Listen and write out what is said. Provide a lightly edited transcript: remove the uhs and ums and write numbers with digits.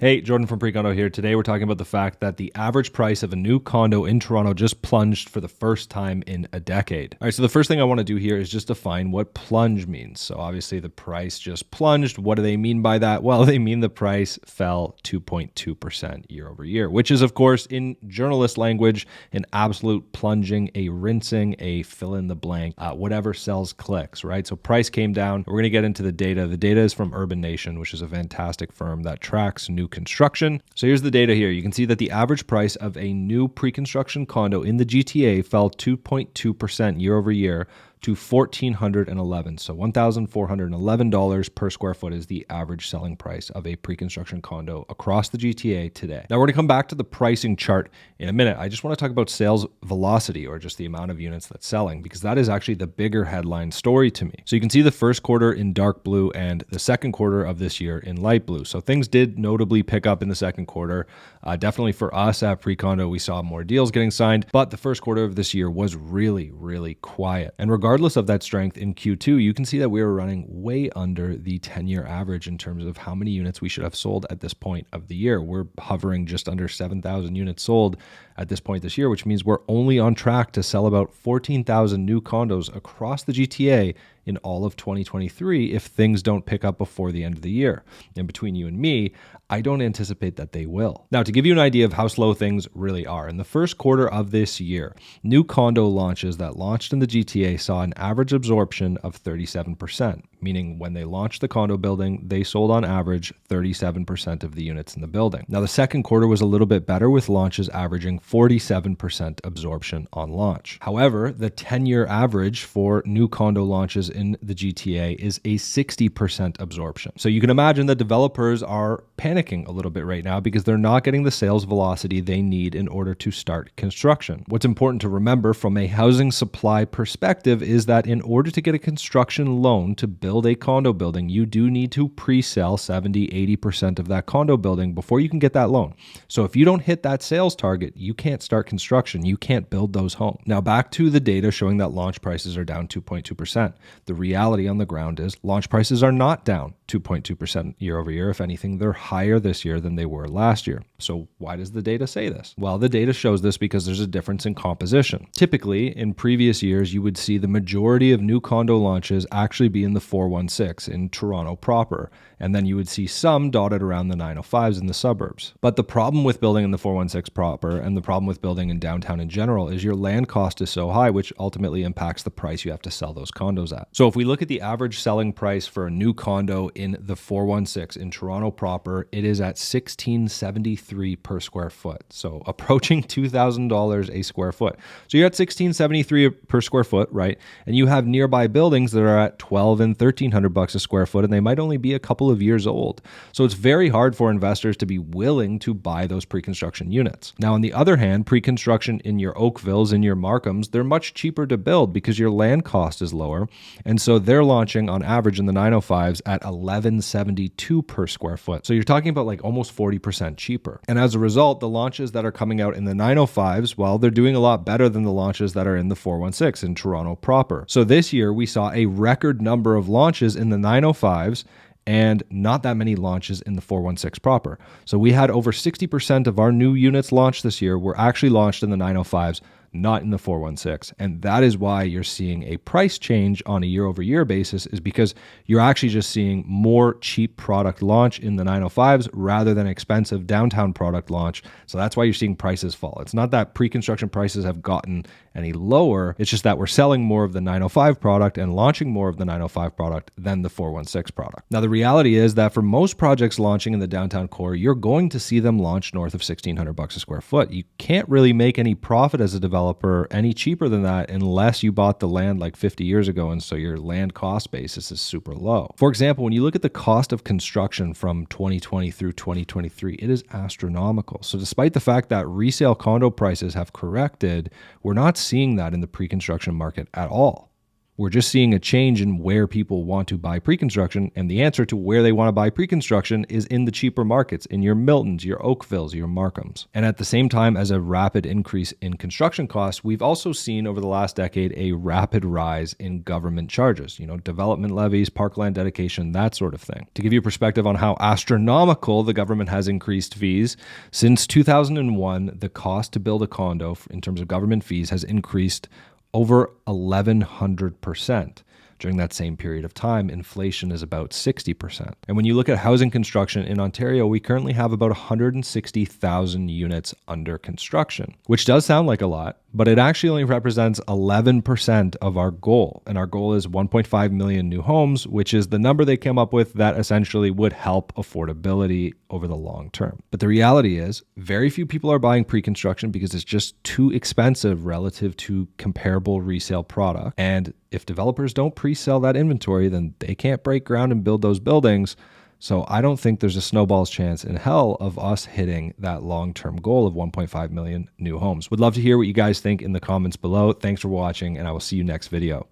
Hey, Jordan from Precondo here. Today we're talking about the fact that the average price of a new condo in Toronto just plunged for the first time in a decade. All right, so the first thing I want to do here is just define what plunge means. So obviously the price just plunged. What do they mean by that? Well, they mean the price fell 2.2% year over year, which is of course in journalist language, an absolute plunging, a rinsing, a fill in the blank, whatever sells clicks, right? So price came down. We're going to get into the data. The data is from Urban Nation, which is a fantastic firm that tracks new construction. So here's the data here. You can see that the average price of a new pre-construction condo in the GTA fell 2.2% year over year to $1,411. So $1,411 per square foot is the average selling price of a pre-construction condo across the GTA today. Now we're going to come back to the pricing chart in a minute. I just want to talk about sales velocity, or just the amount of units that's selling, because that is actually the bigger headline story to me. So you can see the first quarter in dark blue and the second quarter of this year in light blue. So things did notably pick up in the second quarter. Definitely for us at Precondo, we saw more deals getting signed, but the first quarter of this year was really, really quiet. And regardless of that strength in Q2, you can see that we were running way under the 10-year average in terms of how many units we should have sold at this point of the year. We're hovering just under 7,000 units sold at this point this year, which means we're only on track to sell about 14,000 new condos across the GTA in all of 2023 if things don't pick up before the end of the year. And between you and me, I don't anticipate that they will. Now, to give you an idea of how slow things really are, in the first quarter of this year, new condo launches that launched in the GTA saw an average absorption of 37%, meaning when they launched the condo building, they sold on average 37% of the units in the building. Now, the second quarter was a little bit better, with launches averaging 47% absorption on launch. However, the 10-year average for new condo launches in the GTA is a 60% absorption. So you can imagine that developers are panicking a little bit right now because they're not getting the sales velocity they need in order to start construction. What's important to remember from a housing supply perspective is that in order to get a construction loan to build a condo building, you do need to pre-sell 70-80% of that condo building before you can get that loan. So if you don't hit that sales target, you can't start construction. You can't build those homes. Now back to the data showing that launch prices are down 2.2%. The reality on the ground is launch prices are not down 2.2% year over year. If anything, they're higher this year than they were last year. So why does the data say this? Well, the data shows this because there's a difference in composition. Typically, in previous years, you would see the majority of new condo launches actually be in the 416 in Toronto proper, and then you would see some dotted around the 905s in the suburbs. But the problem with building in the 416 proper, and the problem with building in downtown in general, is your land cost is so high, which ultimately impacts the price you have to sell those condos at. So if we look at the average selling price for a new condo in the 416 in Toronto proper, it is at $1,673 per square foot. So approaching $2,000 a square foot. So you're at $1,673 per square foot, right? And you have nearby buildings that are at $1,200 and $1,300 a square foot, and they might only be a couple of years old. So it's very hard for investors to be willing to buy those pre-construction units. Now, on the other hand, pre-construction in your Oakvilles and your Markhams, they're much cheaper to build because your land cost is lower. And so they're launching on average in the 905s at $1,172 per square foot. So you're talking about like almost 40% cheaper. And as a result, the launches that are coming out in the 905s, well, they're doing a lot better than the launches that are in the 416 in Toronto proper. So this year we saw a record number of launches in the 905s and not that many launches in the 416 proper. So we had over 60% of our new units launched this year were actually launched in the 905s, not in the 416. And that is why you're seeing a price change on a year over year basis, is because you're actually just seeing more cheap product launch in the 905s rather than expensive downtown product launch. So that's why you're seeing prices fall. It's not that pre-construction prices have gotten any lower. It's just that we're selling more of the 905 product and launching more of the 905 product than the 416 product. Now, the reality is that for most projects launching in the downtown core, you're going to see them launch north of $1,600 a square foot. You can't really make any profit as a developer any cheaper than that unless you bought the land like 50 years ago, and so your land cost basis is super low. For example, when you look at the cost of construction from 2020 through 2023, it is astronomical. So despite the fact that resale condo prices have corrected, we're not seeing that in the pre-construction market at all. We're just seeing a change in where people want to buy pre-construction, and the answer to where they want to buy pre-construction is in the cheaper markets, in your Miltons, your Oakvilles, your Markhams. And at the same time as a rapid increase in construction costs, we've also seen over the last decade a rapid rise in government charges, development levies, parkland dedication, that sort of thing. To give you a perspective on how astronomical the government has increased fees, since 2001, the cost to build a condo in terms of government fees has increased over 1,100%. During that same period of time, inflation is about 60%. And when you look at housing construction in Ontario, we currently have about 160,000 units under construction, which does sound like a lot, but it actually only represents 11% of our goal. And our goal is 1.5 million new homes, which is the number they came up with that essentially would help affordability over the long term. But the reality is, very few people are buying pre-construction because it's just too expensive relative to comparable resale product. And if developers don't pre-sell that inventory, then they can't break ground and build those buildings. So I don't think there's a snowball's chance in hell of us hitting that long-term goal of 1.5 million new homes. Would love to hear what you guys think in the comments below. Thanks for watching, and I will see you next video.